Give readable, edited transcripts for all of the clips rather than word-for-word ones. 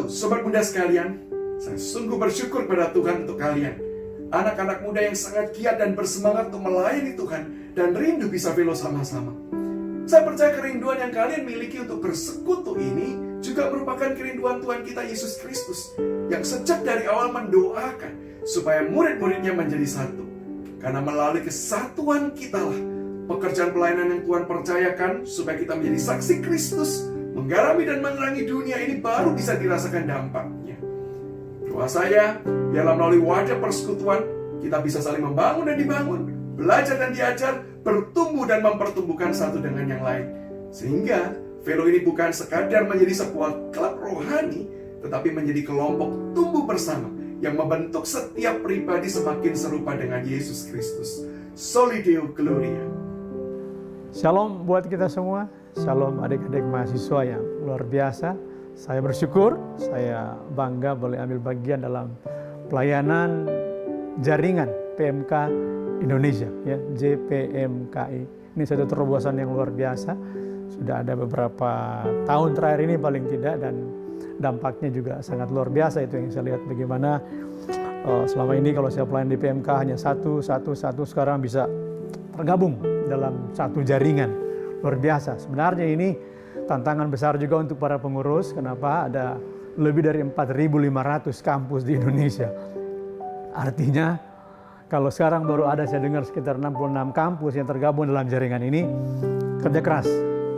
Halo Sobat Muda sekalian, saya sungguh bersyukur pada Tuhan untuk kalian. Anak-anak muda yang sangat giat dan bersemangat untuk melayani Tuhan dan rindu bisa velo sama-sama. Saya percaya kerinduan yang kalian miliki untuk bersekutu ini juga merupakan kerinduan Tuhan kita Yesus Kristus yang sejak dari awal mendoakan supaya murid-muridnya menjadi satu. Karena melalui kesatuan kitalah pekerjaan pelayanan yang Tuhan percayakan supaya kita menjadi saksi Kristus, menggarami dan menerangi dunia ini baru bisa dirasakan dampaknya. Doa saya, biarlah melalui wadah persekutuan, kita bisa saling membangun dan dibangun, belajar dan diajar, bertumbuh dan mempertumbuhkan satu dengan yang lain. Sehingga Velo ini bukan sekadar menjadi sebuah klub rohani, tetapi menjadi kelompok tumbuh bersama yang membentuk setiap pribadi semakin serupa dengan Yesus Kristus. Soli Deo Gloria. Shalom buat kita semua. Shalom adik-adik mahasiswa yang luar biasa. Saya bersyukur, saya bangga boleh ambil bagian dalam pelayanan jaringan PMK Indonesia, ya, JPMKI. Ini satu terobosan yang luar biasa. Sudah ada beberapa tahun terakhir ini paling tidak, dan dampaknya juga sangat luar biasa. Itu yang saya lihat bagaimana selama ini kalau saya pelayan di PMK hanya satu, sekarang bisa tergabung dalam satu jaringan. Luar biasa. Sebenarnya ini tantangan besar juga untuk para pengurus. Kenapa? Ada lebih dari 4.500 kampus di Indonesia. Artinya kalau sekarang baru ada, saya dengar sekitar 66 kampus yang tergabung dalam jaringan ini, kerja keras,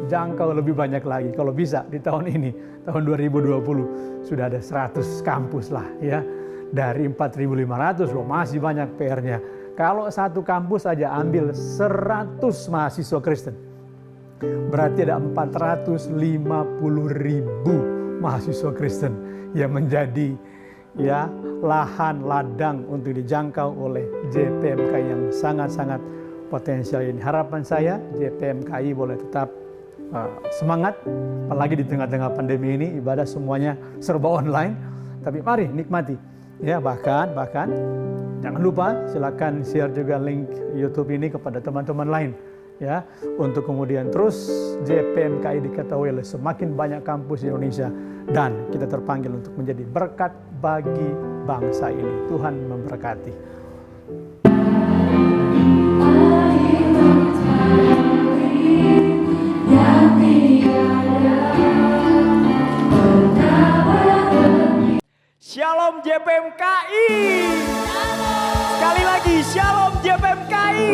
jangkau lebih banyak lagi. Kalau bisa di tahun ini, tahun 2020, sudah ada 100 kampus lah ya. Dari 4.500 loh, masih banyak PR-nya. Kalau satu kampus saja ambil 100 mahasiswa Kristen, berarti ada 450.000 mahasiswa Kristen yang menjadi ya lahan ladang untuk dijangkau oleh JPMKI yang sangat-sangat potensial ini. Harapan saya JPMKI boleh tetap semangat, apalagi di tengah-tengah pandemi ini, ibadah semuanya serba online. Tapi mari nikmati, ya bahkan jangan lupa silakan share juga link YouTube ini kepada teman-teman lain. Ya, untuk kemudian terus JPMKI diketahui oleh semakin banyak kampus di Indonesia, dan kita terpanggil untuk menjadi berkat bagi bangsa ini. Tuhan memberkati. Shalom JPMKI. Sekali lagi Shalom JPMKI.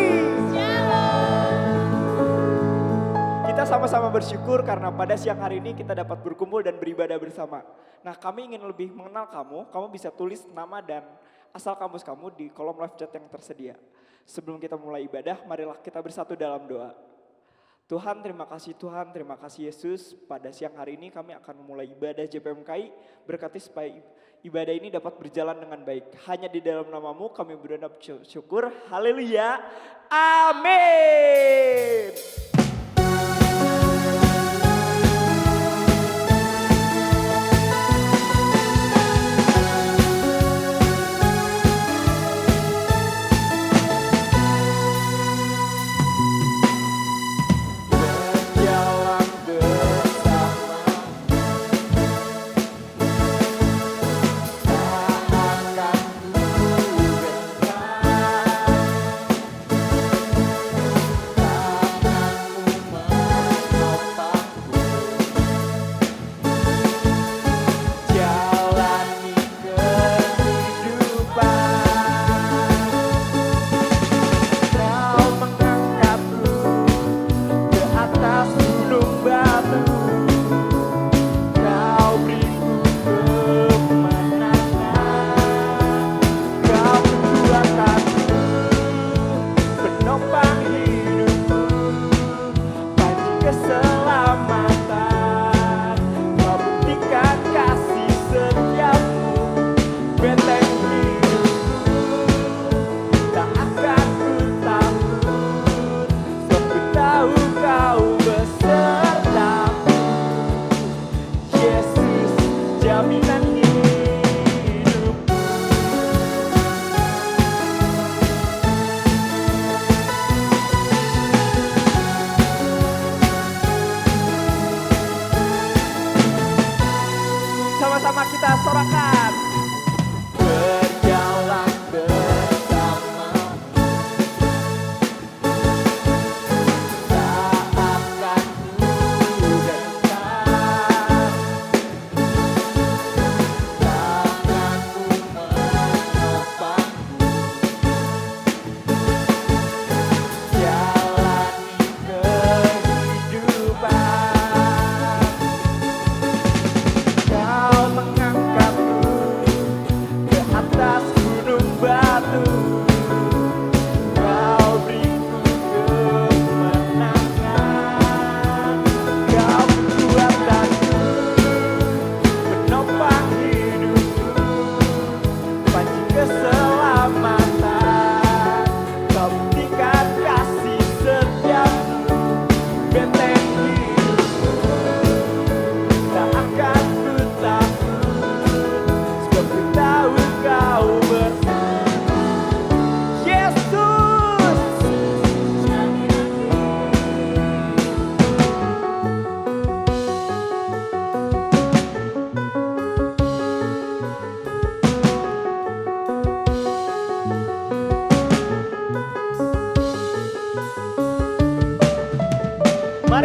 Kita sama-sama bersyukur karena pada siang hari ini kita dapat berkumpul dan beribadah bersama. Nah, kami ingin lebih mengenal kamu. Kamu bisa tulis nama dan asal kampus kamu di kolom live chat yang tersedia. Sebelum kita mulai ibadah, marilah kita bersatu dalam doa. Tuhan, terima kasih Yesus. Pada siang hari ini kami akan memulai ibadah JPMKI. Berkati supaya ibadah ini dapat berjalan dengan baik. Hanya di dalam namamu kami berdoa syukur. Haleluya. Amin.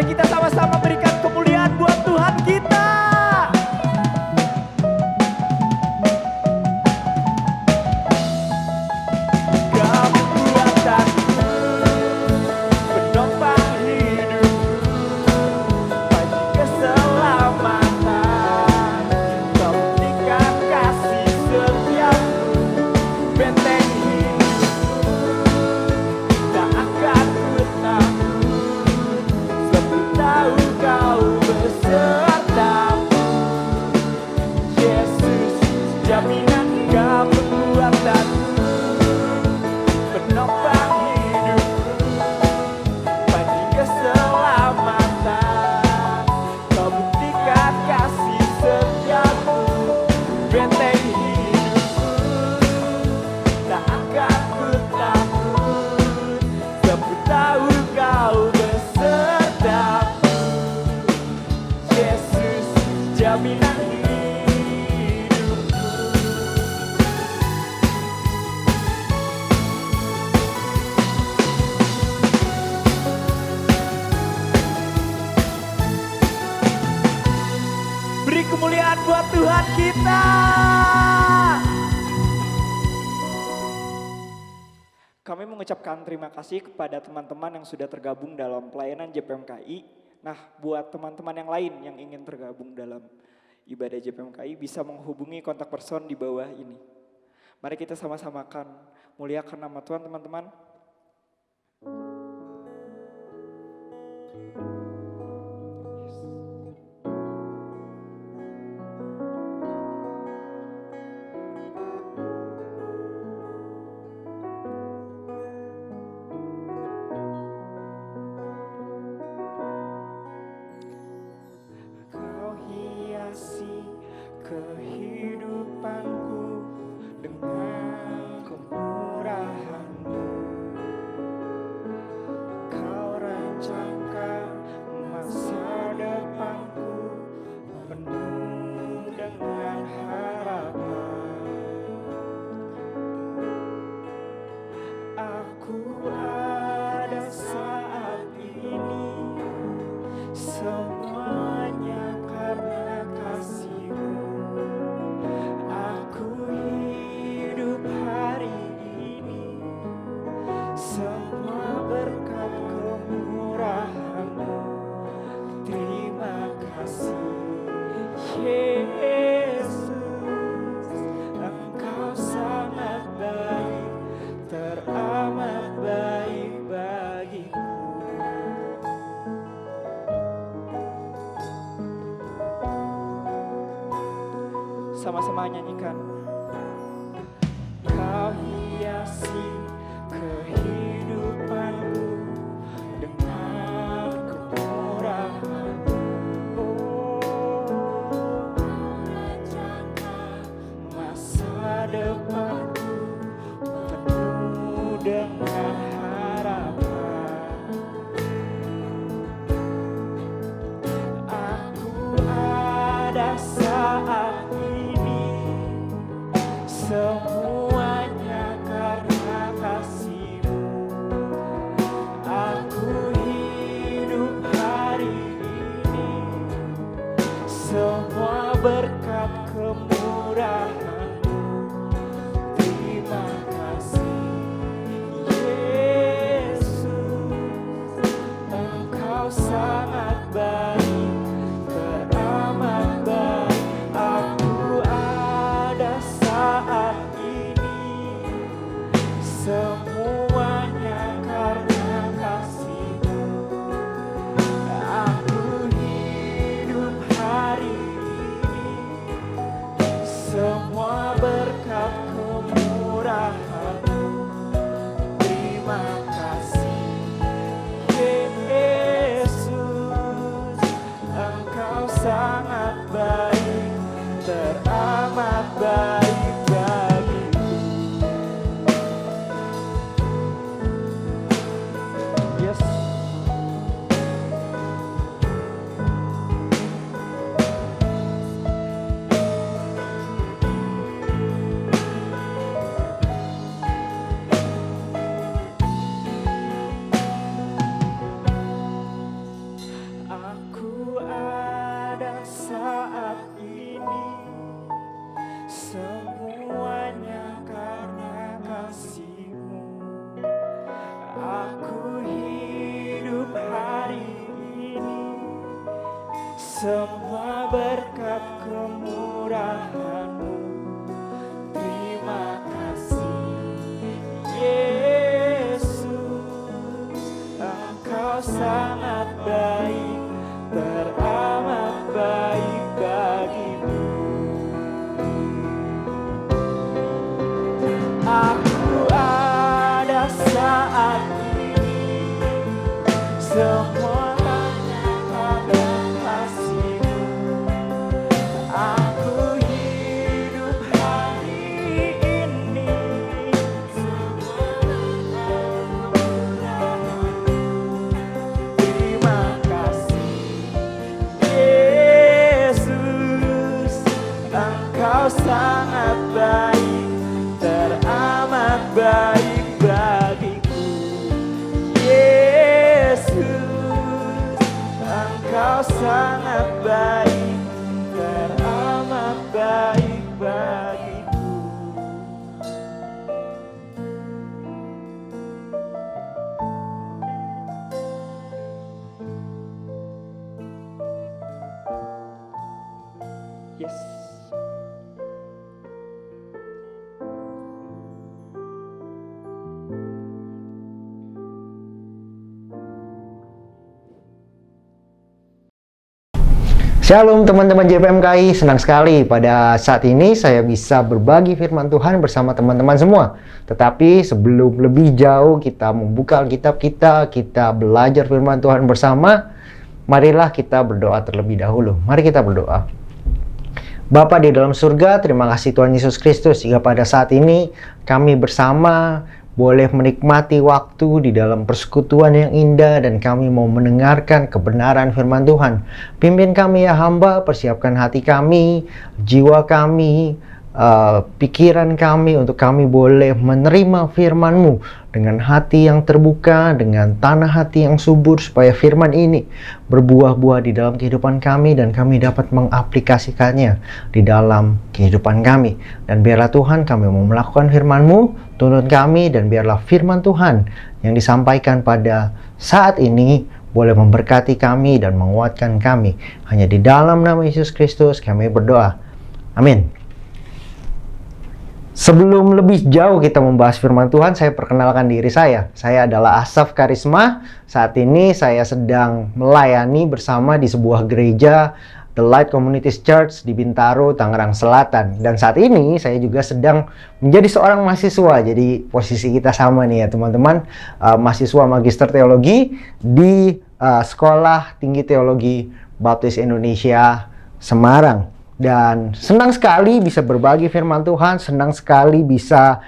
Mari kita sama-sama berikan kemuliaan buat Tuhan kita. Kekuatanku penopang hidupku, pagi keselamatan, Kau berikan kasih setiamu, benteng hidupku, tak akan ku takut, sebab tahu Kau besertaku. Yesus, jaminan Kau kekuatanku, penopang hidupku, pagi keselamatan, Kau buktikan kasih setiamu, benteng hidupku, tak akan ku takut, sebab tahu Kau besertaku. Yesus, jaminan hidupku. Beri kemuliaan buat Tuhan kita. Kami mengucapkan terima kasih kepada teman-teman yang sudah tergabung dalam pelayanan JPMKI. Nah, buat teman-teman yang lain yang ingin tergabung dalam ibadah JPMKI bisa menghubungi kontak person di bawah ini. Mari kita sama-sama akan muliakan nama Tuhan, teman-teman. Kau hiasi kehidupanku dengan kemurahan-Mu. Kau rancangkan masa depanku penuh dengan harapan. Aku ada saat ini, semuanya karena kasih-Mu. Aku hidup hari ini, semua berkat kemurahan-Mu. Terima kasih Yesus, Engkau sangat baik, teramat baik bagiku. Sama-sama nyanyikan. Kau hiasi kehidupanku dengan kemurahan-Mu. Masa depanku penuh dengan harapan. Aku ada saat ini, semuanya karena kasih-Mu. Aku hidup hari ini, semua berkat kemurahan-Mu. Terima kasih Yesus, Engkau sangat baik, teramat baik. Aku ada saat ini, semuanya karena kasih-Mu. Aku hidup hari ini, semua berkat kemurahan-Mu. Terima kasih Yesus, Engkau sangat baik, teramat baik bagiku. Aku hidup hari ini semua berkat kemurahan-Mu. Terima kasih Yesus, Engkau sangat baik, teramat baik bagiku. Aku ada saat ini semua hanya karena kasih-Mu. Aku hidup hari ini semua berkat kemurahan-Mu. Terima kasih Yesus, Engkau sangat baik, teramat baik bagiku. Yesus, Engkau sangat baik, teramat baik bagiku. Yes. Shalom teman-teman JPMKI, senang sekali pada saat ini saya bisa berbagi firman Tuhan bersama teman-teman semua. Tetapi sebelum lebih jauh kita membuka Alkitab kita belajar firman Tuhan bersama, marilah kita berdoa terlebih dahulu. Mari kita berdoa. Bapa di dalam surga, terima kasih Tuhan Yesus Kristus hingga pada saat ini kami bersama boleh menikmati waktu di dalam persekutuan yang indah dan kami mau mendengarkan kebenaran firman Tuhan. Pimpin kami ya hamba, persiapkan hati kami, jiwa kami, pikiran kami untuk kami boleh menerima firman-Mu dengan hati yang terbuka, dengan tanah hati yang subur supaya firman ini berbuah-buah di dalam kehidupan kami dan kami dapat mengaplikasikannya di dalam kehidupan kami. Dan biarlah Tuhan kami mau melakukan firman-Mu, tuntun kami, dan biarlah firman Tuhan yang disampaikan pada saat ini boleh memberkati kami dan menguatkan kami. Hanya di dalam nama Yesus Kristus kami berdoa. Amin. Sebelum lebih jauh kita membahas firman Tuhan, saya perkenalkan diri saya. Saya adalah Asaf Karisma. Saat ini saya sedang melayani bersama di sebuah gereja The Light Communities Church di Bintaro, Tangerang Selatan. Dan saat ini saya juga sedang menjadi seorang mahasiswa. Jadi posisi kita sama nih ya teman-teman. Mahasiswa Magister Teologi di Sekolah Tinggi Teologi Baptis Indonesia Semarang. Dan senang sekali bisa berbagi firman Tuhan, senang sekali bisa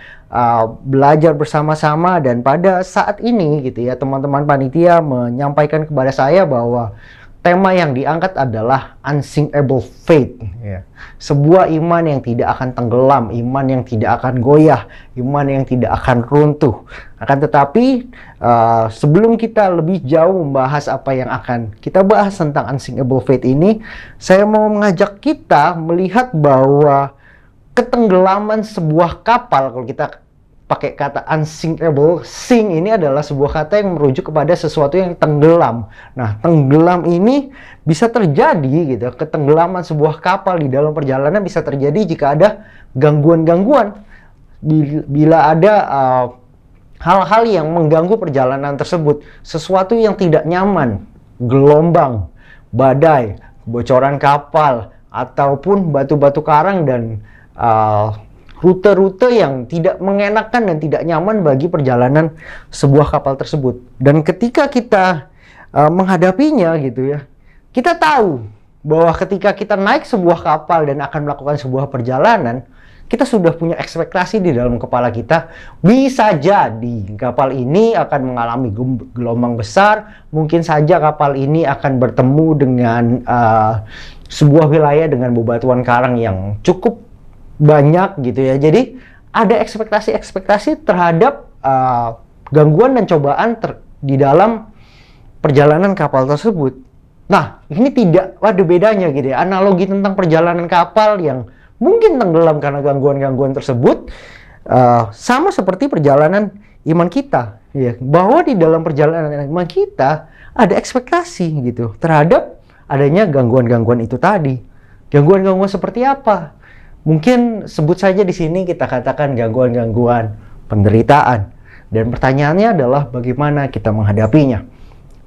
belajar bersama-sama. Dan pada saat ini gitu ya, teman-teman panitia menyampaikan kepada saya bahwa tema yang diangkat adalah unsinkable faith ya. Sebuah iman yang tidak akan tenggelam, iman yang tidak akan goyah, iman yang tidak akan runtuh. Akan tetapi sebelum kita lebih jauh membahas apa yang akan kita bahas tentang unsinkable faith ini, saya mau mengajak kita melihat bahwa ketenggelaman sebuah kapal, kalau kita pakai kata unsinkable, sink ini adalah sebuah kata yang merujuk kepada sesuatu yang tenggelam. Nah, tenggelam ini bisa terjadi gitu. Ketenggelaman sebuah kapal di dalam perjalanan bisa terjadi jika ada gangguan-gangguan. Bila ada hal-hal yang mengganggu perjalanan tersebut, sesuatu yang tidak nyaman, gelombang, badai, kebocoran kapal, ataupun batu-batu karang dan rute-rute yang tidak mengenakan dan tidak nyaman bagi perjalanan sebuah kapal tersebut. Dan ketika kita menghadapinya gitu ya, kita tahu bahwa ketika kita naik sebuah kapal dan akan melakukan sebuah perjalanan, kita sudah punya ekspektasi di dalam kepala kita, bisa jadi kapal ini akan mengalami gelombang besar, mungkin saja kapal ini akan bertemu dengan sebuah wilayah dengan bebatuan karang yang cukup banyak gitu ya. Jadi ada ekspektasi terhadap gangguan dan cobaan di dalam perjalanan kapal tersebut. Nah, ini tidak ada bedanya gitu ya. Analogi tentang perjalanan kapal yang mungkin tenggelam karena gangguan-gangguan tersebut sama seperti perjalanan iman kita ya, bahwa di dalam perjalanan iman kita ada ekspektasi gitu terhadap adanya gangguan-gangguan itu tadi. Gangguan-gangguan seperti apa? Mungkin sebut saja di sini kita katakan gangguan-gangguan penderitaan. Dan pertanyaannya adalah bagaimana kita menghadapinya.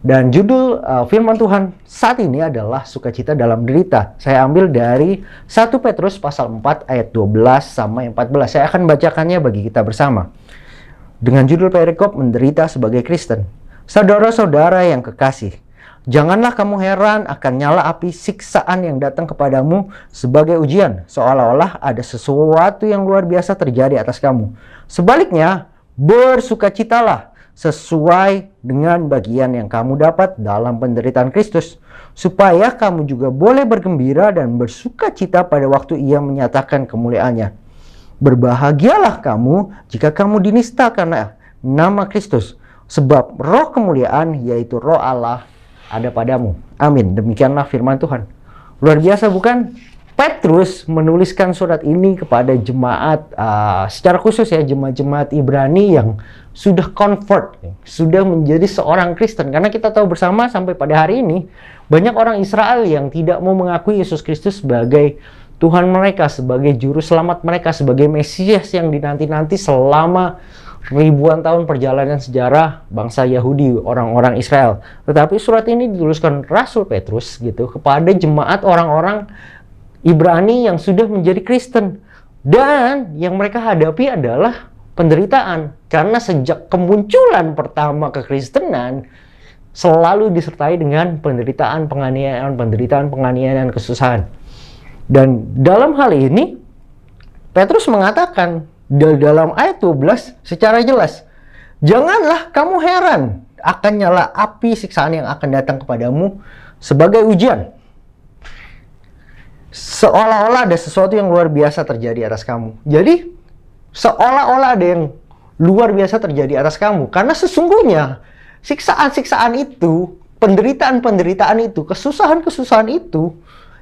Dan judul firman Tuhan saat ini adalah sukacita dalam derita. Saya ambil dari 1 Petrus pasal 4 ayat 12 sampai 14. Saya akan bacakannya bagi kita bersama. Dengan judul perikop menderita sebagai Kristen. Saudara-saudara yang kekasih, janganlah kamu heran akan nyala api siksaan yang datang kepadamu sebagai ujian, seolah-olah ada sesuatu yang luar biasa terjadi atas kamu. Sebaliknya, bersukacitalah sesuai dengan bagian yang kamu dapat dalam penderitaan Kristus, supaya kamu juga boleh bergembira dan bersukacita pada waktu Ia menyatakan kemuliaannya. Berbahagialah kamu jika kamu dinista karena nama Kristus, sebab roh kemuliaan yaitu roh Allah ada padamu. Amin. Demikianlah firman Tuhan. Luar biasa bukan? Petrus menuliskan surat ini kepada jemaat, secara khusus ya jemaat-jemaat Ibrani yang sudah convert, sudah menjadi seorang Kristen. Karena kita tahu bersama sampai pada hari ini, banyak orang Israel yang tidak mau mengakui Yesus Kristus sebagai Tuhan mereka, sebagai Juru Selamat mereka, sebagai Mesias yang dinanti-nanti selama ribuan tahun perjalanan sejarah bangsa Yahudi, orang-orang Israel. Tetapi surat ini dituliskan Rasul Petrus gitu kepada jemaat orang-orang Ibrani yang sudah menjadi Kristen. Dan yang mereka hadapi adalah penderitaan. Karena sejak kemunculan pertama kekristenan selalu disertai dengan penderitaan, penganiayaan, kesusahan. Dan dalam hal ini Petrus mengatakan dalam ayat 12 secara jelas, janganlah kamu heran akan nyala api siksaan yang akan datang kepadamu sebagai ujian, seolah-olah ada sesuatu yang luar biasa terjadi atas kamu. Jadi seolah-olah ada yang luar biasa terjadi atas kamu, karena sesungguhnya siksaan-siksaan itu, penderitaan-penderitaan itu, kesusahan-kesusahan itu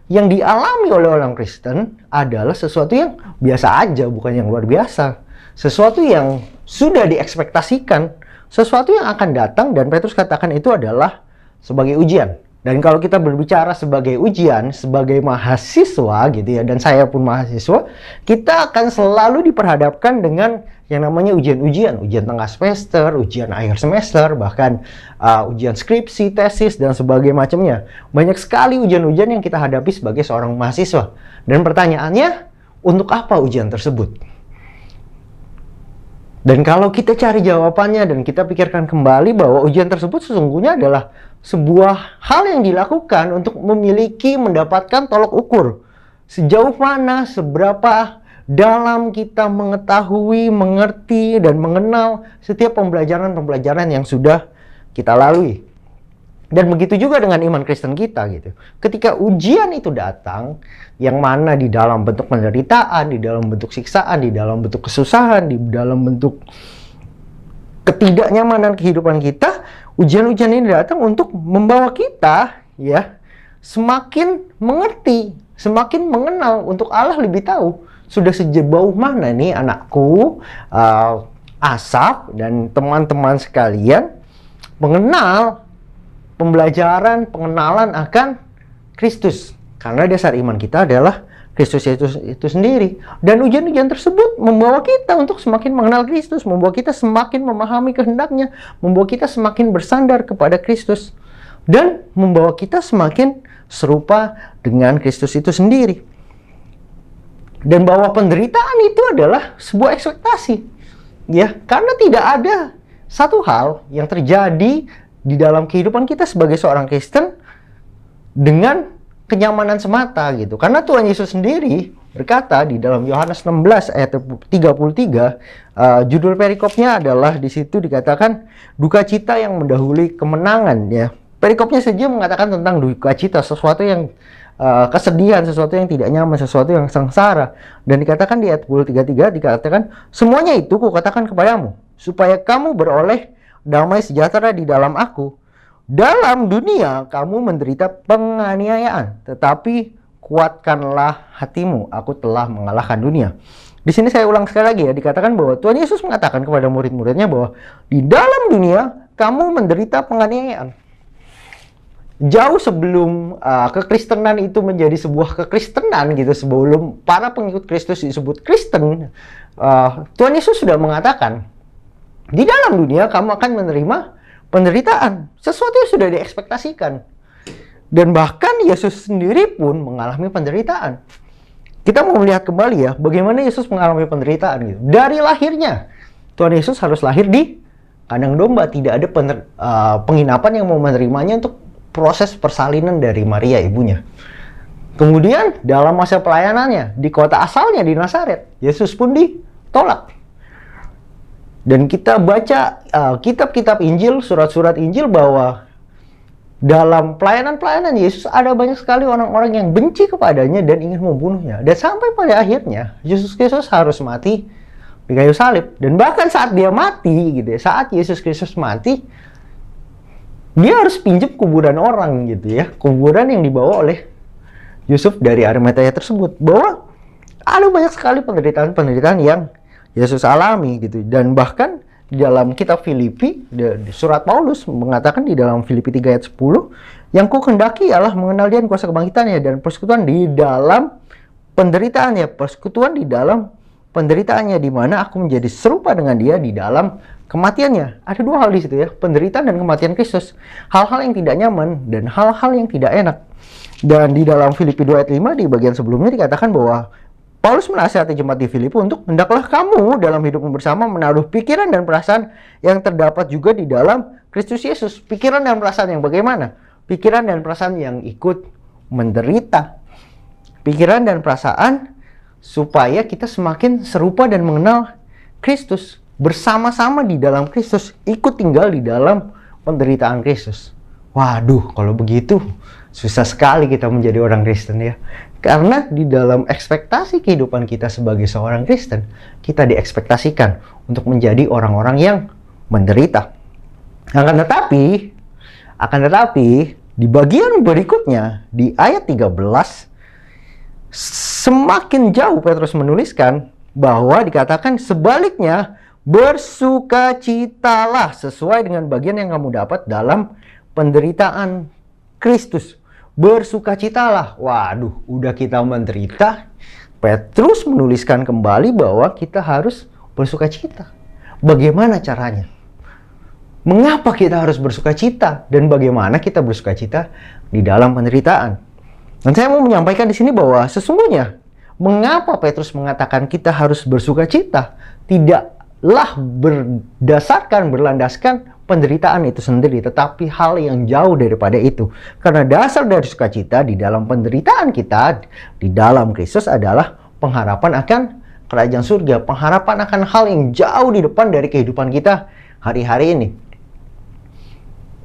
yang dialami oleh orang Kristen adalah sesuatu yang biasa aja, bukan yang luar biasa. Sesuatu yang sudah diekspektasikan, sesuatu yang akan datang, dan Petrus katakan itu adalah sebagai ujian. Dan kalau kita berbicara sebagai ujian, sebagai mahasiswa gitu ya, dan saya pun mahasiswa, kita akan selalu diperhadapkan dengan yang namanya ujian-ujian, ujian tengah semester, ujian akhir semester, bahkan ujian skripsi, tesis, dan sebagainya macamnya. Banyak sekali ujian-ujian yang kita hadapi sebagai seorang mahasiswa. Dan pertanyaannya, untuk apa ujian tersebut? Dan kalau kita cari jawabannya dan kita pikirkan kembali bahwa ujian tersebut sesungguhnya adalah sebuah hal yang dilakukan untuk mendapatkan tolok ukur. Sejauh mana, seberapa dalam kita mengetahui, mengerti, dan mengenal setiap pembelajaran-pembelajaran yang sudah kita lalui. Dan begitu juga dengan iman Kristen kita gitu. Ketika ujian itu datang, yang mana di dalam bentuk penderitaan, di dalam bentuk siksaan, di dalam bentuk kesusahan, di dalam bentuk ketidaknyamanan kehidupan kita, ujian-ujian ini datang untuk membawa kita ya semakin mengerti, semakin mengenal untuk Allah lebih tahu. Sudah sejauh mana nih anakku, Asaf dan teman-teman sekalian mengenal pembelajaran, pengenalan akan Kristus. Karena dasar iman kita adalah Kristus itu sendiri. Dan ujian-ujian tersebut membawa kita untuk semakin mengenal Kristus, membawa kita semakin memahami kehendaknya, membawa kita semakin bersandar kepada Kristus, dan membawa kita semakin serupa dengan Kristus itu sendiri. Dan bahwa penderitaan itu adalah sebuah ekspektasi, ya, karena tidak ada satu hal yang terjadi di dalam kehidupan kita sebagai seorang Kristen dengan kenyamanan semata gitu. Karena Tuhan Yesus sendiri berkata di dalam Yohanes 16 ayat 33, judul perikopnya adalah di situ dikatakan duka cita yang mendahului kemenangan ya. Perikopnya saja mengatakan tentang duka cita, sesuatu yang kesedihan, sesuatu yang tidak nyaman, sesuatu yang sengsara. Dan dikatakan di ayat 33 dikatakan, semuanya itu kukatakan kepadamu, supaya kamu beroleh damai sejahtera di dalam aku. Dalam dunia kamu menderita penganiayaan, tetapi kuatkanlah hatimu, aku telah mengalahkan dunia. Di sini saya ulang sekali lagi ya, dikatakan bahwa Tuhan Yesus mengatakan kepada murid-muridnya bahwa di dalam dunia kamu menderita penganiayaan. Jauh sebelum kekristenan itu menjadi sebuah kekristenan gitu, sebelum para pengikut Kristus disebut Kristen, Tuhan Yesus sudah mengatakan di dalam dunia kamu akan menerima penderitaan, sesuatu yang sudah diekspektasikan. Dan bahkan Yesus sendiri pun mengalami penderitaan. Kita mau melihat kembali ya, bagaimana Yesus mengalami penderitaan gitu. Dari lahirnya, Tuhan Yesus harus lahir di kandang domba. Tidak ada penginapan yang mau menerimanya untuk proses persalinan dari Maria ibunya. Kemudian dalam masa pelayanannya di kota asalnya di Nazaret, Yesus pun ditolak. Dan kita baca kitab-kitab Injil, surat-surat Injil bahwa dalam pelayanan-pelayanan Yesus ada banyak sekali orang-orang yang benci kepadanya dan ingin membunuhnya. Dan sampai pada akhirnya Yesus Kristus harus mati di kayu salib. Dan bahkan saat dia mati gitu ya, saat Yesus Kristus mati, dia harus pinjam kuburan orang gitu ya, kuburan yang dibawa oleh Yusuf dari Arimatea tersebut. Bahwa ada banyak sekali penderitaan-penderitaan yang Yesus alami gitu. Dan bahkan di dalam kitab Filipi, di surat Paulus mengatakan di dalam Filipi 3 ayat 10, yang ku kendaki ialah mengenal dia kuasa kebangkitannya dan persekutuan di dalam penderitaannya, persekutuan di dalam penderitaannya, di mana aku menjadi serupa dengan dia di dalam kematiannya. Ada dua hal di situ ya, penderitaan dan kematian Kristus. Hal-hal yang tidak nyaman dan hal-hal yang tidak enak. Dan di dalam Filipi 2 ayat 5 di bagian sebelumnya dikatakan bahwa Paulus menasihati jemaat di Filipi untuk hendaklah kamu dalam hidupmu bersama menaruh pikiran dan perasaan yang terdapat juga di dalam Kristus Yesus. Pikiran dan perasaan yang bagaimana? Pikiran dan perasaan yang ikut menderita. Pikiran dan perasaan supaya kita semakin serupa dan mengenal Kristus. Bersama-sama di dalam Kristus, ikut tinggal di dalam penderitaan Kristus. Waduh, kalau begitu susah sekali kita menjadi orang Kristen ya. Karena di dalam ekspektasi kehidupan kita sebagai seorang Kristen, kita diekspektasikan untuk menjadi orang-orang yang menderita. Akan tetapi di bagian berikutnya di ayat 13, semakin jauh Petrus menuliskan bahwa dikatakan sebaliknya, bersukacitalah sesuai dengan bagian yang kamu dapat dalam penderitaan Kristus. Bersukacitalah. Waduh, udah kita menderita, Petrus menuliskan kembali bahwa kita harus bersukacita. Bagaimana caranya? Mengapa kita harus bersukacita? Dan bagaimana kita bersukacita di dalam penderitaan? Dan saya mau menyampaikan di sini bahwa sesungguhnya mengapa Petrus mengatakan kita harus bersukacita? Tidaklah berlandaskan penderitaan itu sendiri, tetapi hal yang jauh daripada itu. Karena dasar dari sukacita di dalam penderitaan kita, di dalam Kristus adalah pengharapan akan kerajaan surga, pengharapan akan hal yang jauh di depan dari kehidupan kita hari-hari ini.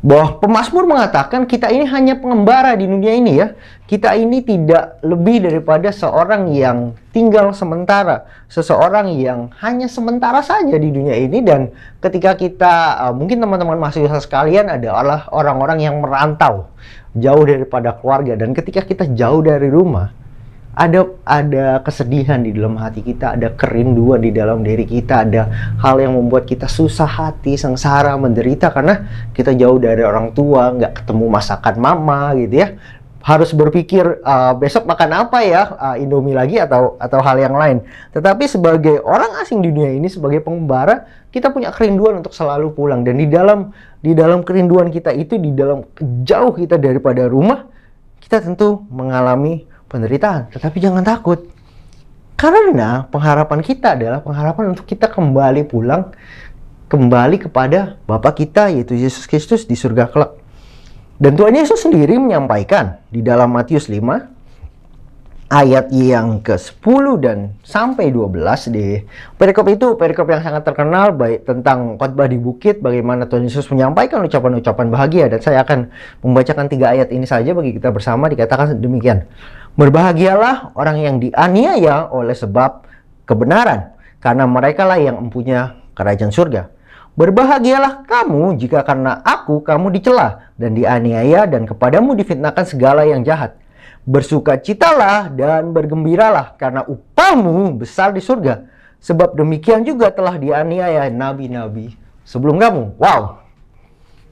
Bahwa pemazmur mengatakan kita ini hanya pengembara di dunia ini ya. Kita ini tidak lebih daripada seorang yang tinggal sementara. Seseorang yang hanya sementara saja di dunia ini. Dan ketika kita, mungkin teman-teman mahasiswa sekalian adalah orang-orang yang merantau. Jauh daripada keluarga. Dan ketika kita jauh dari rumah, ada kesedihan di dalam hati kita, ada kerinduan di dalam diri kita, ada hal yang membuat kita susah hati, sengsara, menderita karena kita jauh dari orang tua, nggak ketemu masakan mama gitu ya. Harus berpikir besok makan apa ya, Indomie lagi atau hal yang lain. Tetapi sebagai orang asing di dunia ini, sebagai pengembara, kita punya kerinduan untuk selalu pulang. Dan di dalam kerinduan kita itu, di dalam jauh kita daripada rumah, kita tentu mengalami penderitaan. Tetapi jangan takut. Karena pengharapan kita adalah pengharapan untuk kita kembali pulang, kembali kepada Bapa kita, yaitu Yesus Kristus di surga kelak. Dan Tuhan Yesus sendiri menyampaikan di dalam Matius 5 ayat yang ke-10 dan sampai 12 di perikop itu, perikop yang sangat terkenal baik tentang khotbah di bukit, bagaimana Tuhan Yesus menyampaikan ucapan-ucapan bahagia. Dan saya akan membacakan 3 ayat ini saja bagi kita bersama. Dikatakan demikian: berbahagialah orang yang dianiaya oleh sebab kebenaran, karena merekalah yang mempunyai kerajaan surga. Berbahagialah kamu jika karena aku kamu dicela dan dianiaya dan kepadamu difitnahkan segala yang jahat. Bersukacitalah dan bergembiralah karena upahmu besar di surga. Sebab demikian juga telah dianiaya nabi-nabi sebelum kamu. Wow.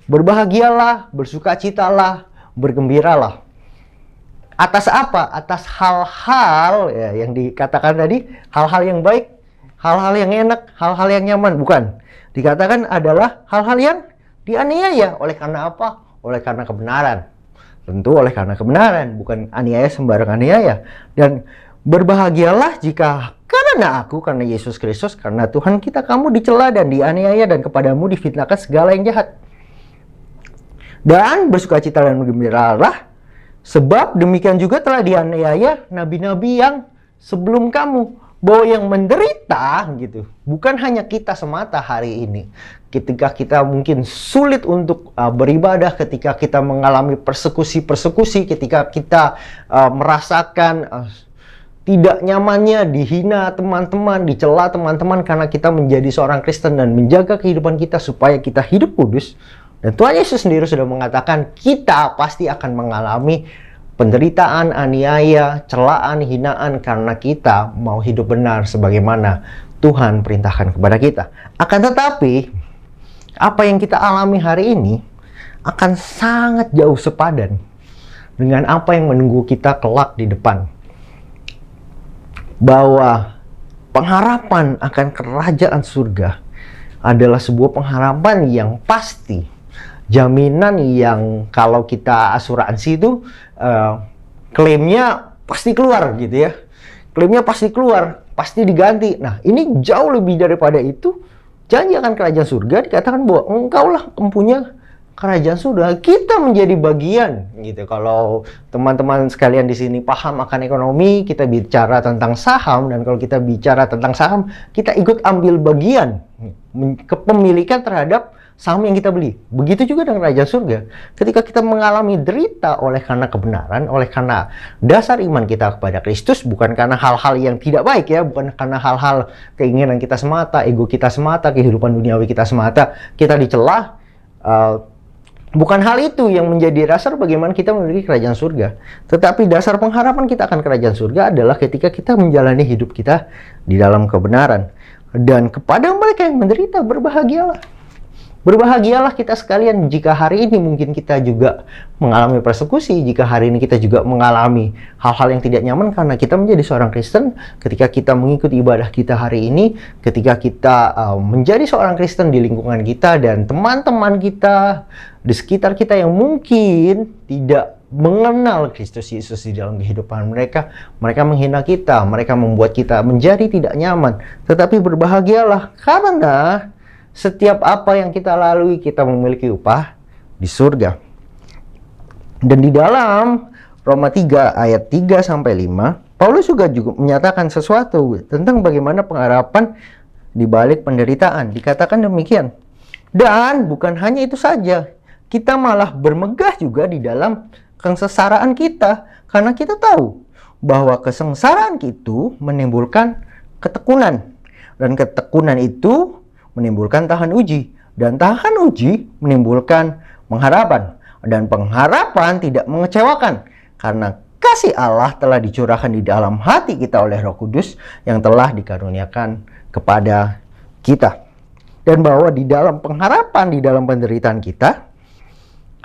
Berbahagialah, bersukacitalah, bergembiralah. Atas apa? Atas hal-hal ya, yang dikatakan tadi, hal-hal yang baik, hal-hal yang enak, hal-hal yang nyaman. Bukan. Dikatakan adalah hal-hal yang dianiaya. Oleh karena apa? Oleh karena kebenaran. Tentu oleh karena kebenaran, bukan aniaya sembarang aniaya. Dan berbahagialah jika karena aku, karena Yesus Kristus, karena Tuhan kita, kamu dicela dan dianiaya dan kepadamu difitnahkan segala yang jahat. Dan bersukacita dan bergembiralah, sebab demikian juga telah dianiaya nabi-nabi yang sebelum kamu. Bahwa yang menderita gitu, bukan hanya kita semata hari ini. Ketika kita mungkin sulit untuk beribadah, ketika kita mengalami persekusi-persekusi, ketika kita merasakan tidak nyamannya, dihina teman-teman, dicela teman-teman karena kita menjadi seorang Kristen dan menjaga kehidupan kita supaya kita hidup kudus. Dan Tuhan Yesus sendiri sudah mengatakan kita pasti akan mengalami penderitaan, aniaya, celaan, hinaan karena kita mau hidup benar sebagaimana Tuhan perintahkan kepada kita. Akan tetapi, apa yang kita alami hari ini akan sangat jauh sepadan dengan apa yang menunggu kita kelak di depan. Bahwa pengharapan akan kerajaan surga adalah sebuah pengharapan yang pasti. Jaminan yang kalau kita asuransi itu klaimnya pasti keluar gitu ya. Klaimnya pasti keluar, pasti diganti. Nah, ini jauh lebih daripada itu. Janji akan kerajaan surga dikatakan bahwa engkaulah mempunyai kerajaan surga. Kita menjadi bagian gitu. Kalau teman-teman sekalian di sini paham akan ekonomi, kita bicara tentang saham, dan kalau kita bicara tentang saham, kita ikut ambil bagian kepemilikan terhadap saham yang kita beli. Begitu juga dengan kerajaan surga. Ketika kita mengalami derita oleh karena kebenaran, oleh karena dasar iman kita kepada Kristus, bukan karena hal-hal yang tidak baik ya, bukan karena hal-hal keinginan kita semata, ego kita semata, kehidupan duniawi kita semata, kita dicela. Bukan hal itu yang menjadi dasar bagaimana kita memiliki kerajaan surga. Tetapi dasar pengharapan kita akan kerajaan surga adalah ketika kita menjalani hidup kita di dalam kebenaran. Dan kepada mereka yang menderita, berbahagialah. Berbahagialah kita sekalian jika hari ini mungkin kita juga mengalami persekusi, jika hari ini kita juga mengalami hal-hal yang tidak nyaman karena kita menjadi seorang Kristen, ketika kita mengikuti ibadah kita hari ini, ketika kita menjadi seorang Kristen di lingkungan kita dan teman-teman kita di sekitar kita yang mungkin tidak mengenal Kristus Yesus di dalam kehidupan mereka, mereka menghina kita, mereka membuat kita menjadi tidak nyaman. Tetapi berbahagialah karena setiap apa yang kita lalui, kita memiliki upah di surga. Dan di dalam Roma 3 ayat 3-5, Paulus juga menyatakan sesuatu tentang bagaimana pengharapan di balik penderitaan. Dikatakan demikian. Dan bukan hanya itu saja, kita malah bermegah juga di dalam kesengsaraan kita. Karena kita tahu bahwa kesengsaraan itu menimbulkan ketekunan. Dan ketekunan itu menimbulkan tahan uji, dan tahan uji menimbulkan pengharapan, dan pengharapan tidak mengecewakan karena kasih Allah telah dicurahkan di dalam hati kita oleh Roh Kudus yang telah dikaruniakan kepada kita. Dan bahwa di dalam pengharapan, di dalam penderitaan kita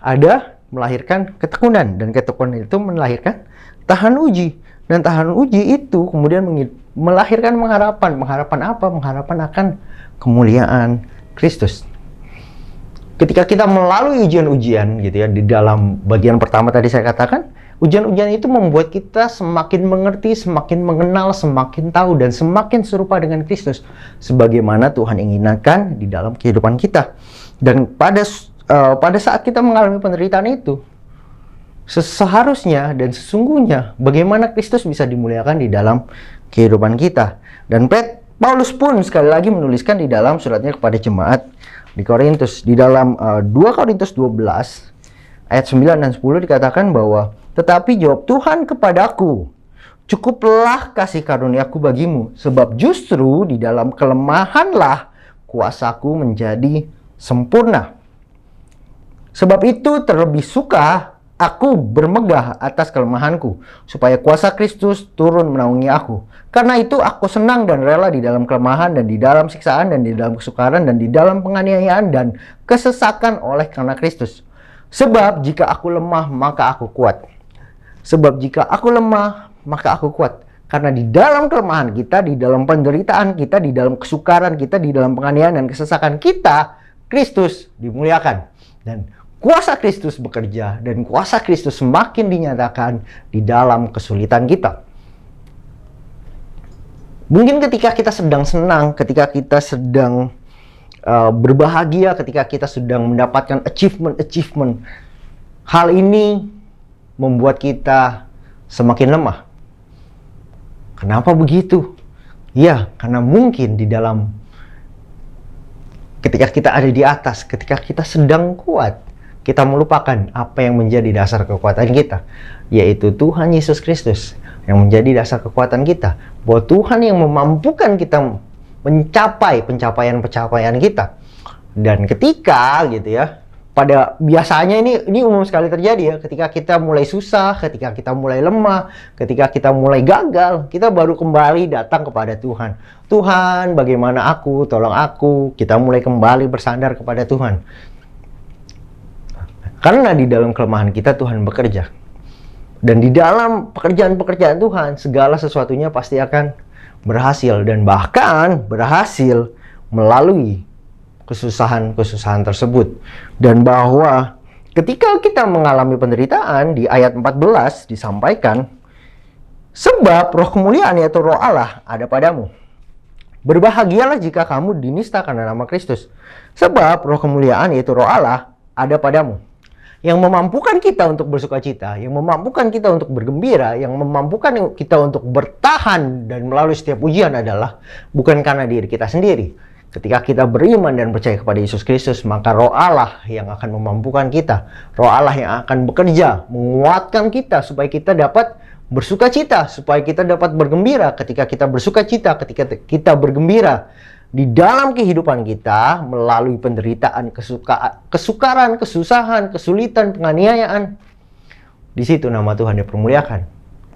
ada melahirkan ketekunan, dan ketekunan itu melahirkan tahan uji, dan tahan uji itu kemudian melahirkan pengharapan. Pengharapan apa? Pengharapan akan kemuliaan Kristus. Ketika kita melalui ujian-ujian gitu ya, di dalam bagian pertama tadi saya katakan, ujian-ujian itu membuat kita semakin mengerti, semakin mengenal, semakin tahu, dan semakin serupa dengan Kristus sebagaimana Tuhan inginkan di dalam kehidupan kita. Dan pada saat kita mengalami penderitaan itu, seharusnya dan sesungguhnya bagaimana Kristus bisa dimuliakan di dalam kehidupan kita. Dan Paulus pun sekali lagi menuliskan di dalam suratnya kepada jemaat di Korintus. Di dalam 2 Korintus 12 ayat 9 dan 10 dikatakan bahwa, tetapi jawab Tuhan kepadaku, cukuplah kasih karuniaku bagimu, sebab justru di dalam kelemahanlah kuasaku menjadi sempurna. Sebab itu terlebih suka Aku bermegah atas kelemahanku, supaya kuasa Kristus turun menaungi aku. Karena itu aku senang dan rela di dalam kelemahan, dan di dalam siksaan, dan di dalam kesukaran, dan di dalam penganiayaan, dan kesesakan oleh karena Kristus. Sebab jika aku lemah, maka aku kuat. Sebab jika aku lemah, maka aku kuat. Karena di dalam kelemahan kita, di dalam penderitaan kita, di dalam kesukaran kita, di dalam penganiayaan dan kesesakan kita, Kristus dimuliakan. Dan kuasa Kristus bekerja, dan kuasa Kristus semakin dinyatakan di dalam kesulitan kita. Mungkin ketika kita sedang senang, ketika kita sedang berbahagia, ketika kita sedang mendapatkan achievement, hal ini membuat kita semakin lemah. Kenapa begitu? Ya, karena mungkin di dalam ketika kita ada di atas, ketika kita sedang kuat, kita melupakan apa yang menjadi dasar kekuatan kita, yaitu Tuhan Yesus Kristus yang menjadi dasar kekuatan kita. Bahwa Tuhan yang memampukan kita mencapai pencapaian kita. Dan ketika gitu ya, pada biasanya ini umum sekali terjadi ya, ketika kita mulai susah, ketika kita mulai lemah, ketika kita mulai gagal, kita baru kembali datang kepada Tuhan. Tuhan, bagaimana aku? Tolong aku. Kita mulai kembali bersandar kepada Tuhan. Karena di dalam kelemahan kita Tuhan bekerja. Dan di dalam pekerjaan-pekerjaan Tuhan, segala sesuatunya pasti akan berhasil. Dan bahkan berhasil melalui kesusahan-kesusahan tersebut. Dan bahwa ketika kita mengalami penderitaan, di ayat 14 disampaikan, sebab roh kemuliaan yaitu roh Allah ada padamu. Berbahagialah jika kamu dinista karena nama Kristus. Sebab roh kemuliaan yaitu roh Allah ada padamu. Yang memampukan kita untuk bersukacita, yang memampukan kita untuk bergembira, yang memampukan kita untuk bertahan dan melalui setiap ujian adalah bukan karena diri kita sendiri. Ketika kita beriman dan percaya kepada Yesus Kristus, maka roh Allah yang akan memampukan kita. Roh Allah yang akan bekerja, menguatkan kita supaya kita dapat bersukacita, supaya kita dapat bergembira. Ketika kita bersukacita, ketika kita bergembira di dalam kehidupan kita, melalui penderitaan, kesukaran, kesusahan, kesulitan, penganiayaan, di situ nama Tuhan dipermuliakan.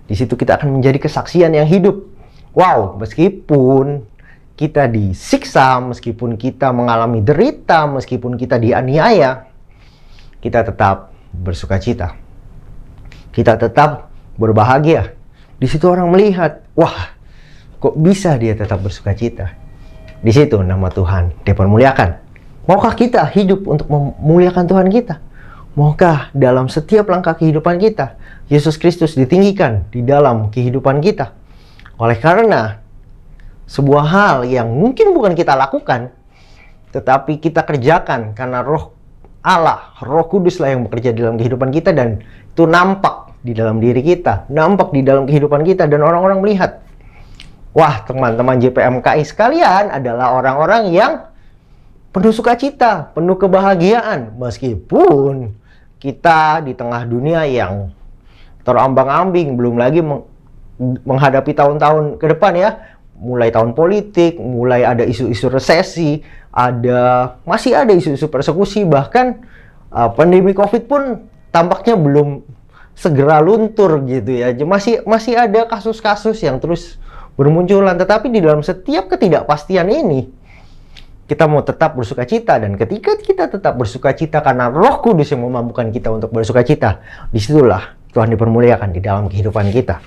Di situ kita akan menjadi kesaksian yang hidup. Wow, meskipun kita disiksa, meskipun kita mengalami derita, meskipun kita dianiaya, kita tetap bersukacita. Kita tetap berbahagia. Di situ orang melihat, wah, kok bisa dia tetap bersukacita? Di situ nama Tuhan dipermuliakan. Maukah kita hidup untuk memuliakan Tuhan kita? Maukah dalam setiap langkah kehidupan kita, Yesus Kristus ditinggikan di dalam kehidupan kita? Oleh karena sebuah hal yang mungkin bukan kita lakukan, tetapi kita kerjakan karena roh Allah, roh kudus lah yang bekerja di dalam kehidupan kita, dan itu nampak di dalam diri kita, nampak di dalam kehidupan kita, dan orang-orang melihat, wah, teman-teman JPMKI sekalian adalah orang-orang yang penuh sukacita, penuh kebahagiaan. Meskipun kita di tengah dunia yang terombang-ambing, belum lagi menghadapi tahun-tahun ke depan ya. Mulai tahun politik, mulai ada isu-isu resesi, masih ada isu-isu persekusi, bahkan pandemi COVID pun tampaknya belum segera luntur gitu ya. Masih ada kasus-kasus yang terus bermunculan, tetapi di dalam setiap ketidakpastian ini kita mau tetap bersukacita. Dan ketika kita tetap bersukacita karena Roh Kudus yang memampukan kita untuk bersukacita, disitulah Tuhan dipermuliakan di dalam kehidupan kita.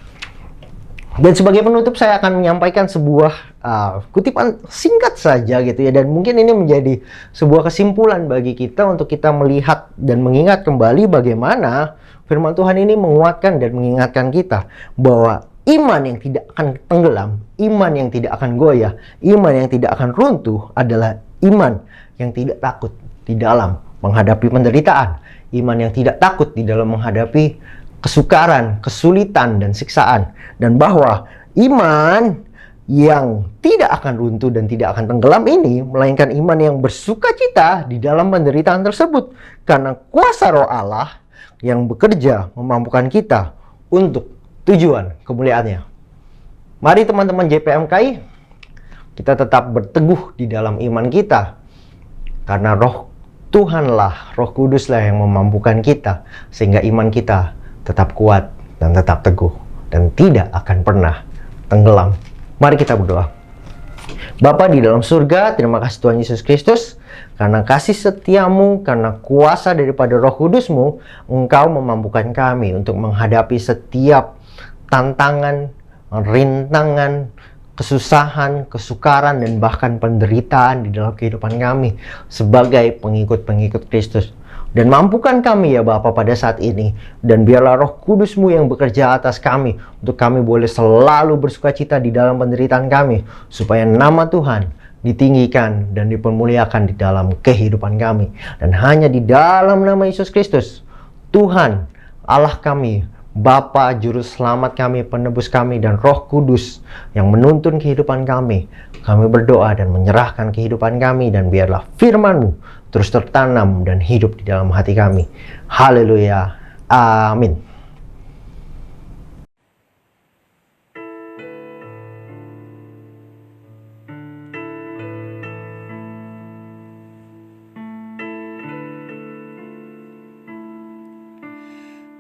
Dan sebagai penutup saya akan menyampaikan sebuah kutipan singkat saja gitu ya, dan mungkin ini menjadi sebuah kesimpulan bagi kita untuk kita melihat dan mengingat kembali bagaimana firman Tuhan ini menguatkan dan mengingatkan kita bahwa iman yang tidak akan tenggelam, iman yang tidak akan goyah, iman yang tidak akan runtuh adalah iman yang tidak takut di dalam menghadapi penderitaan, iman yang tidak takut di dalam menghadapi kesukaran, kesulitan, dan siksaan. Dan bahwa iman yang tidak akan runtuh dan tidak akan tenggelam ini, melainkan iman yang bersukacita di dalam penderitaan tersebut, karena kuasa Roh Allah yang bekerja memampukan kita untuk tujuan kemuliaannya. Mari teman-teman JPMKI, kita tetap berteguh di dalam iman kita, karena Roh Tuhanlah, Roh Kuduslah yang memampukan kita sehingga iman kita tetap kuat dan tetap teguh dan tidak akan pernah tenggelam. Mari kita berdoa. Bapa di dalam surga, terima kasih Tuhan Yesus Kristus, karena kasih setiamu, karena kuasa daripada Roh Kudusmu, Engkau memampukan kami untuk menghadapi setiap tantangan, rintangan, kesusahan, kesukaran, dan bahkan penderitaan di dalam kehidupan kami sebagai pengikut-pengikut Kristus. Dan mampukan kami ya Bapa pada saat ini, dan biarlah Roh Kudus-Mu yang bekerja atas kami, untuk kami boleh selalu bersukacita di dalam penderitaan kami, supaya nama Tuhan ditinggikan dan dipermuliakan di dalam kehidupan kami. Dan hanya di dalam nama Yesus Kristus, Tuhan Allah kami, Bapa, Juru Selamat kami, Penebus kami, dan Roh Kudus yang menuntun kehidupan kami berdoa dan menyerahkan kehidupan kami, dan biarlah firman-Mu terus tertanam dan hidup di dalam hati kami. Haleluya. Amin.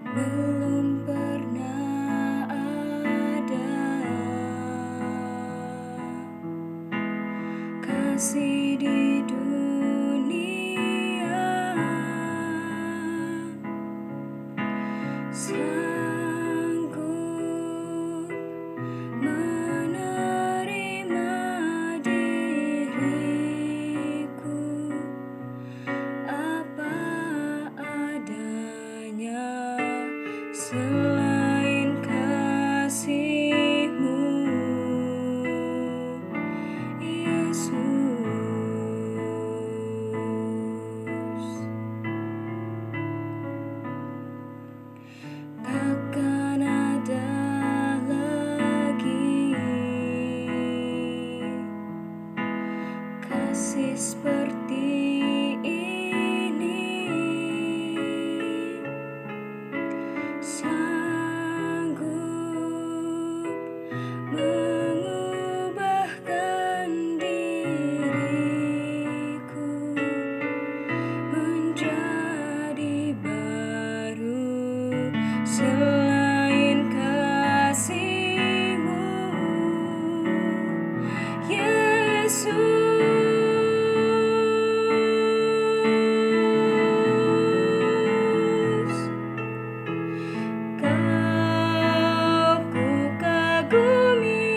Belum pernah ada kasih di dunia sanggup menerima diriku apa adanya. Selain kasih-Mu, Yesus, takkan ada lagi kasih seperti ini. Sanggup mengubahkan diriku menjadi baru. Selain kasih-Mu, Yesus. Kau ku kagumi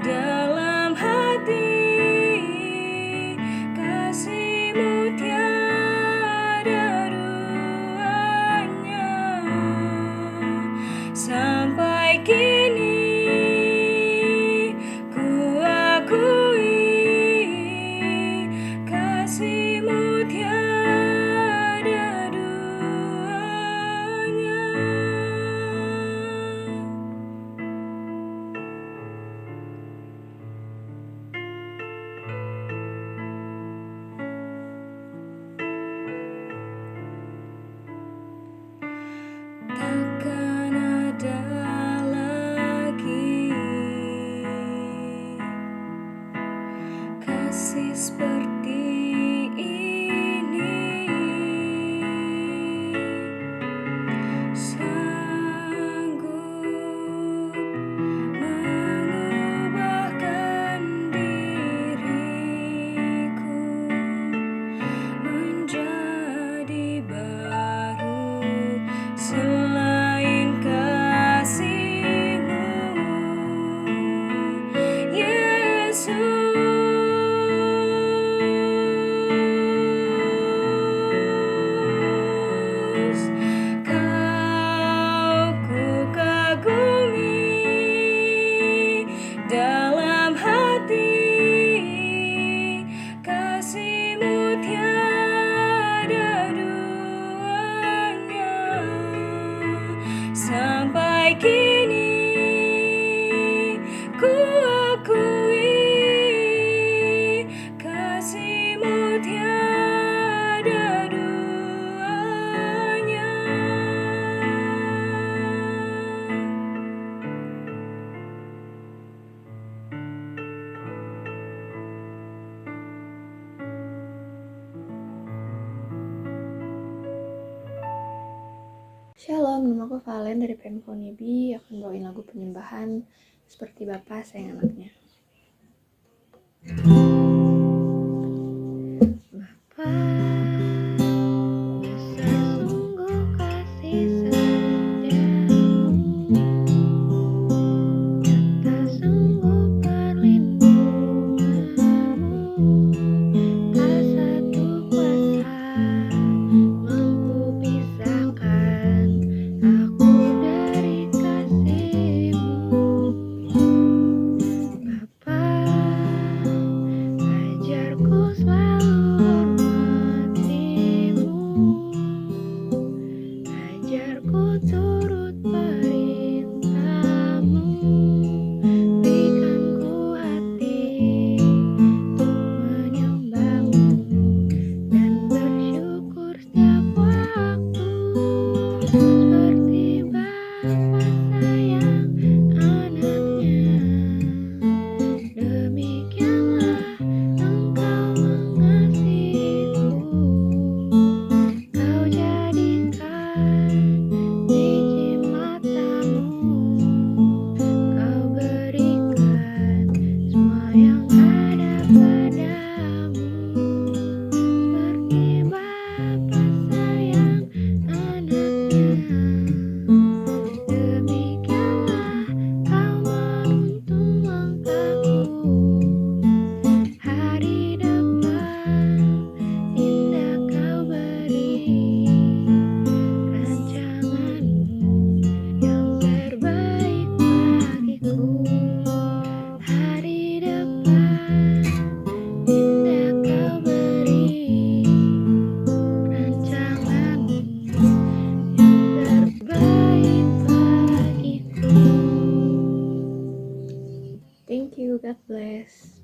dalam hati, kasih-Mu tiada duanya. Sampai kini ku akui kasih-Mu tiada duanya. Shalom, nama aku Valen dari Pemkonibi akan bawain lagu penyembahan seperti Bapa sayang anaknya. Bapa, besar sungguh kasih setiamu, nyata sungguh perlindunganmu, tak satu kuasa mampu pisahkan aku dari kasih-Mu. Bapa, ajarku selalu hormati-Mu, ajarku turut perintah-Mu, berikan ku hati untuk menyembah-Mu dan bersyukur setiap waktu, seperti Bapa sayang anaknya. Demikianlah Engkau mengasihiku, Kau jadikan biji matamu, Kau berikan semua yang ada padamu, seperti Bapa sayang anaknya. Demikianlah Kau menuntun langkahku, hari depan indah Kau beri, rancangan-Mu yang terbaik bagiku. Hari depan indah Kau beri, rancangan-Mu yang terbaik bagiku. Thank you, God bless.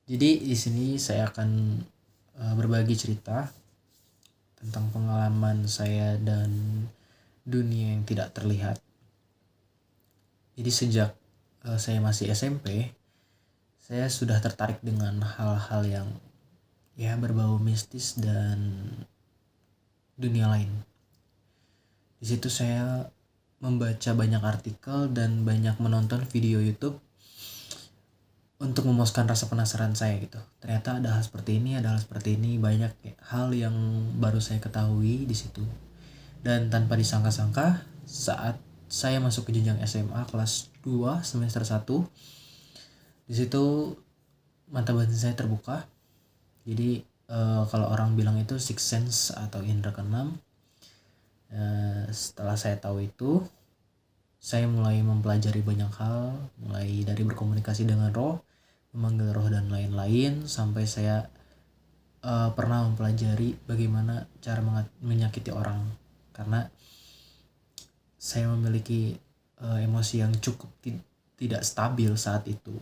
Jadi di sini saya akan berbagi cerita tentang pengalaman saya dan dunia yang tidak terlihat. Jadi sejak saya masih SMP, saya sudah tertarik dengan hal-hal yang berbau mistis dan dunia lain. Di situ saya membaca banyak artikel dan banyak menonton video YouTube untuk memuaskan rasa penasaran saya gitu. Ternyata ada hal seperti ini, banyak hal yang baru saya ketahui di situ. Dan tanpa disangka-sangka, saat saya masuk ke jenjang SMA kelas 2 semester 1, di situ mata batin saya terbuka. Jadi kalau orang bilang itu sixth sense atau indera keenam. Setelah saya tahu itu, saya mulai mempelajari banyak hal, mulai dari berkomunikasi dengan roh, memanggil roh dan lain-lain, sampai saya pernah mempelajari bagaimana cara menyakiti orang, karena saya memiliki emosi yang cukup tidak stabil saat itu,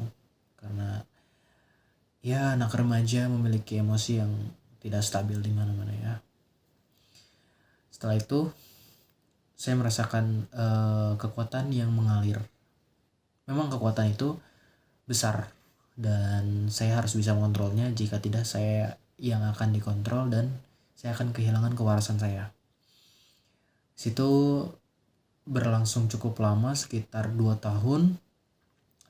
karena anak remaja memiliki emosi yang tidak stabil di mana-mana ya. Setelah itu saya merasakan kekuatan yang mengalir. Memang kekuatan itu besar dan saya harus bisa mengontrolnya, jika tidak saya yang akan dikontrol dan saya akan kehilangan kewarasan saya. Situ berlangsung cukup lama, sekitar 2 tahun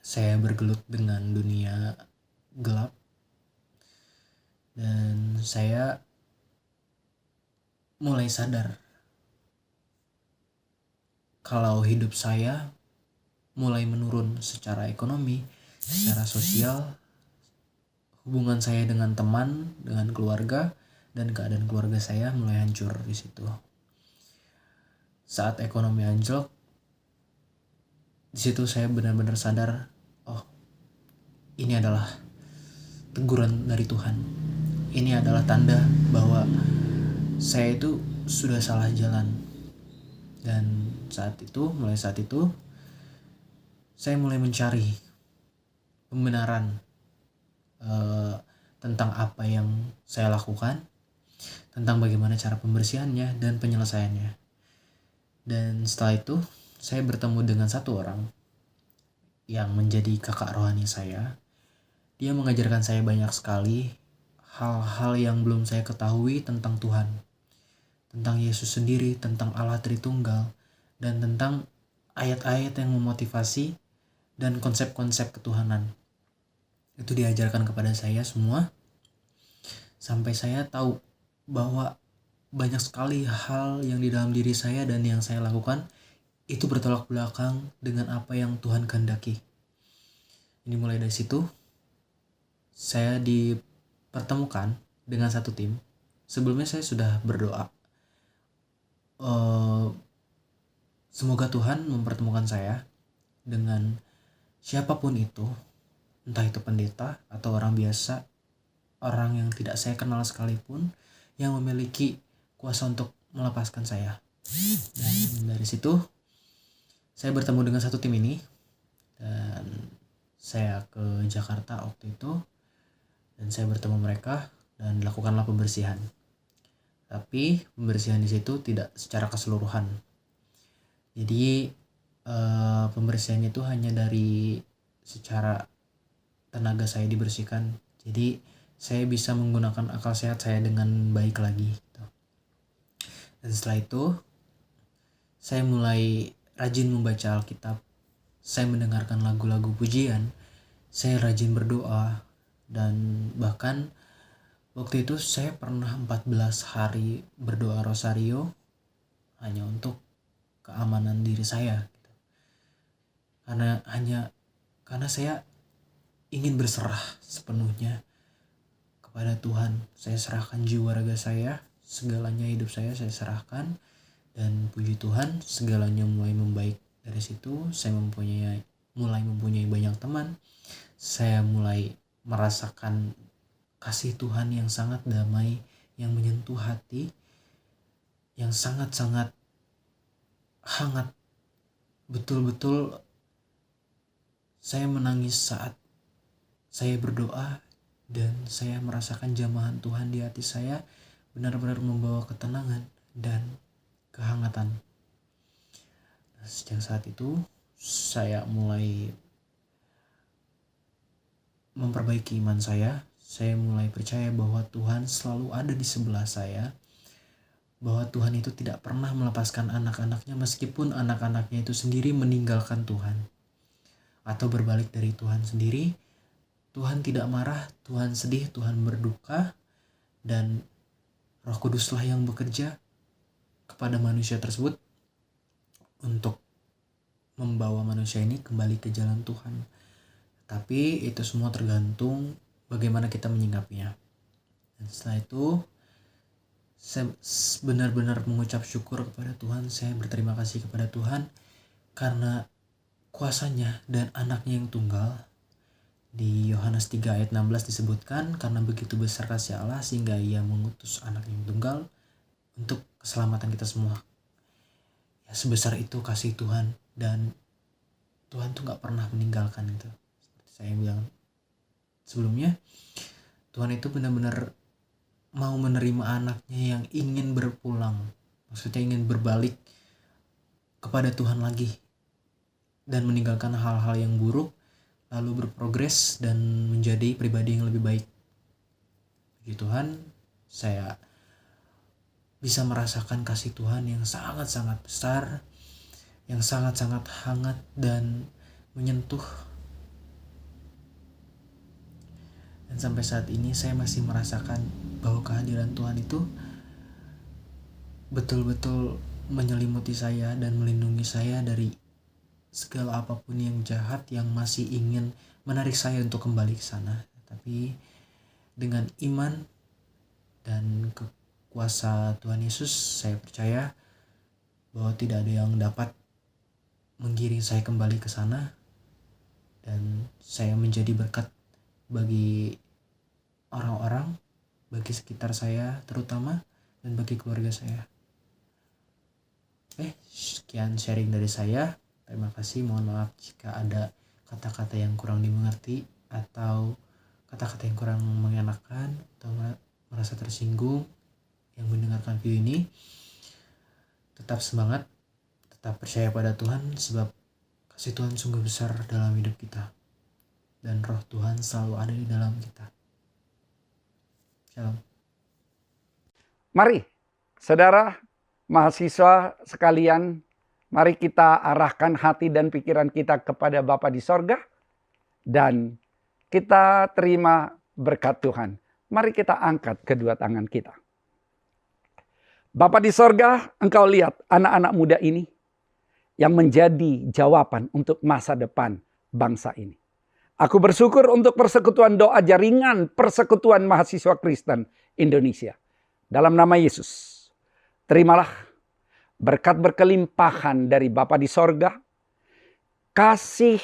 saya bergelut dengan dunia gelap, dan saya mulai sadar kalau hidup saya mulai menurun secara ekonomi, secara sosial, hubungan saya dengan teman, dengan keluarga, dan keadaan keluarga saya mulai hancur di situ. Saat ekonomi anjlok, di situ saya benar-benar sadar, ini adalah teguran dari Tuhan. Ini adalah tanda bahwa saya itu sudah salah jalan. Dan mulai saat itu, saya mulai mencari pembenaran tentang apa yang saya lakukan, tentang bagaimana cara pembersihannya dan penyelesaiannya. Dan setelah itu, saya bertemu dengan satu orang yang menjadi kakak rohani saya. Dia mengajarkan saya banyak sekali hal-hal yang belum saya ketahui tentang Tuhan, tentang Yesus sendiri, tentang Allah Tritunggal, dan tentang ayat-ayat yang memotivasi dan konsep-konsep ketuhanan. Itu diajarkan kepada saya semua, sampai saya tahu bahwa banyak sekali hal yang di dalam diri saya dan yang saya lakukan itu bertolak belakang dengan apa yang Tuhan kehendaki. Ini mulai dari situ, saya dipertemukan dengan satu tim. Sebelumnya saya sudah berdoa, semoga Tuhan mempertemukan saya dengan siapapun itu, entah itu pendeta atau orang biasa, orang yang tidak saya kenal sekalipun, yang memiliki kuasa untuk melepaskan saya. Dan dari situ saya bertemu dengan satu tim ini, dan saya ke Jakarta waktu itu, dan saya bertemu mereka dan lakukanlah pembersihan. Tapi pembersihan di situ tidak secara keseluruhan. Jadi pembersihan itu hanya dari secara tenaga saya dibersihkan. Jadi saya bisa menggunakan akal sehat saya dengan baik lagi. Dan setelah itu saya mulai rajin membaca Alkitab. Saya mendengarkan lagu-lagu pujian. Saya rajin berdoa. Dan bahkan waktu itu saya pernah 14 hari berdoa rosario hanya untuk keamanan diri saya. Karena saya ingin berserah sepenuhnya kepada Tuhan. Saya serahkan jiwa raga saya, segalanya hidup saya serahkan, dan puji Tuhan segalanya mulai membaik. Dari situ saya mulai mempunyai banyak teman. Saya mulai merasakan kasih Tuhan yang sangat damai, yang menyentuh hati, yang sangat-sangat hangat. Betul-betul saya menangis saat saya berdoa, dan saya merasakan jamahan Tuhan di hati saya benar-benar membawa ketenangan dan kehangatan. Nah, sejak saat itu saya mulai memperbaiki iman saya. Saya mulai percaya bahwa Tuhan selalu ada di sebelah saya, bahwa Tuhan itu tidak pernah melepaskan anak-anaknya meskipun anak-anaknya itu sendiri meninggalkan Tuhan atau berbalik dari Tuhan sendiri. Tuhan tidak marah, Tuhan sedih, Tuhan berduka, dan Roh Kuduslah yang bekerja kepada manusia tersebut untuk membawa manusia ini kembali ke jalan Tuhan. Tapi itu semua tergantung bagaimana kita menyikapinya. Dan setelah itu saya benar-benar mengucap syukur kepada Tuhan. Saya berterima kasih kepada Tuhan karena kuasanya dan anaknya yang tunggal. Di Yohanes 3 ayat 16 disebutkan, karena begitu besar kasih Allah sehingga ia mengutus anak yang tunggal untuk keselamatan kita semua. Ya, sebesar itu kasih Tuhan, dan Tuhan tuh gak pernah meninggalkan itu. Seperti saya bilang sebelumnya, Tuhan itu benar-benar mau menerima anaknya yang ingin berpulang. Maksudnya ingin berbalik kepada Tuhan lagi dan meninggalkan hal-hal yang buruk, lalu berprogres dan menjadi pribadi yang lebih baik. Puji Tuhan, saya bisa merasakan kasih Tuhan yang sangat-sangat besar, yang sangat-sangat hangat dan menyentuh. Dan sampai saat ini saya masih merasakan bahwa kehadiran Tuhan itu betul-betul menyelimuti saya dan melindungi saya dari segala apapun yang jahat yang masih ingin menarik saya untuk kembali ke sana. Tapi dengan iman dan kuasa Tuhan Yesus, saya percaya bahwa tidak ada yang dapat menggiring saya kembali ke sana, dan saya menjadi berkat bagi orang-orang, bagi sekitar saya terutama, dan bagi keluarga saya. Sekian sharing dari saya. Terima kasih, mohon maaf jika ada kata-kata yang kurang dimengerti atau kata-kata yang kurang mengenakan atau merasa tersinggung yang mendengarkan video ini. Tetap semangat, tetap percaya pada Tuhan, sebab kasih Tuhan sungguh besar dalam hidup kita, dan roh Tuhan selalu ada di dalam kita. Shalom. Mari Saudara, mahasiswa sekalian, mari kita arahkan hati dan pikiran kita kepada Bapa di sorga. Dan kita terima berkat Tuhan. Mari kita angkat kedua tangan kita. Bapa di sorga, Engkau lihat anak-anak muda ini yang menjadi jawaban untuk masa depan bangsa ini. Aku bersyukur untuk persekutuan doa jaringan persekutuan mahasiswa Kristen Indonesia. Dalam nama Yesus, terimalah berkat berkelimpahan dari Bapa di sorga, kasih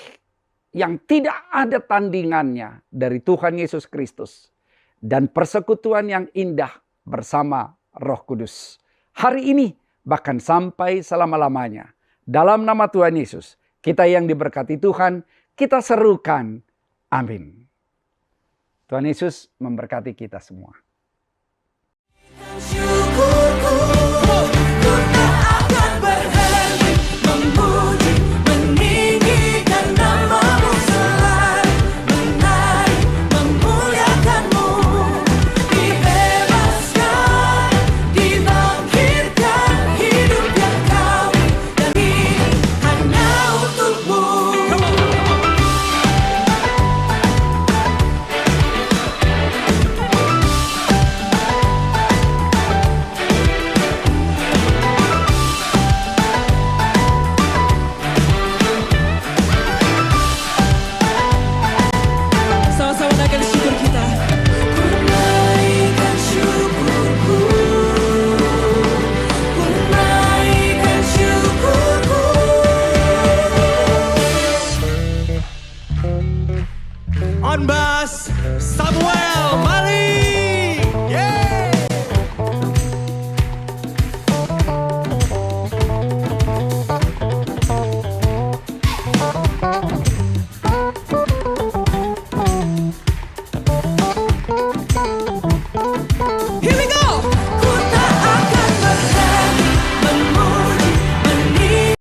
yang tidak ada tandingannya dari Tuhan Yesus Kristus, dan persekutuan yang indah bersama Roh Kudus. Hari ini bahkan sampai selama-lamanya. Dalam nama Tuhan Yesus, kita yang diberkati Tuhan, kita serukan. Amin. Tuhan Yesus memberkati kita semua. Syukurku, ku tak akan berhenti memuji, meninggikan nama-Mu selalu, menari, memuliakan-Mu, dibebaskan, dibangkitkan, hidup yang kami dan hidup hanya untuk-Mu. Sama-sama naikkan syukur kita. Ku naikkan syukurku, ku naikkan syukurku. On bass, Samuel Mali. Yeah. Here we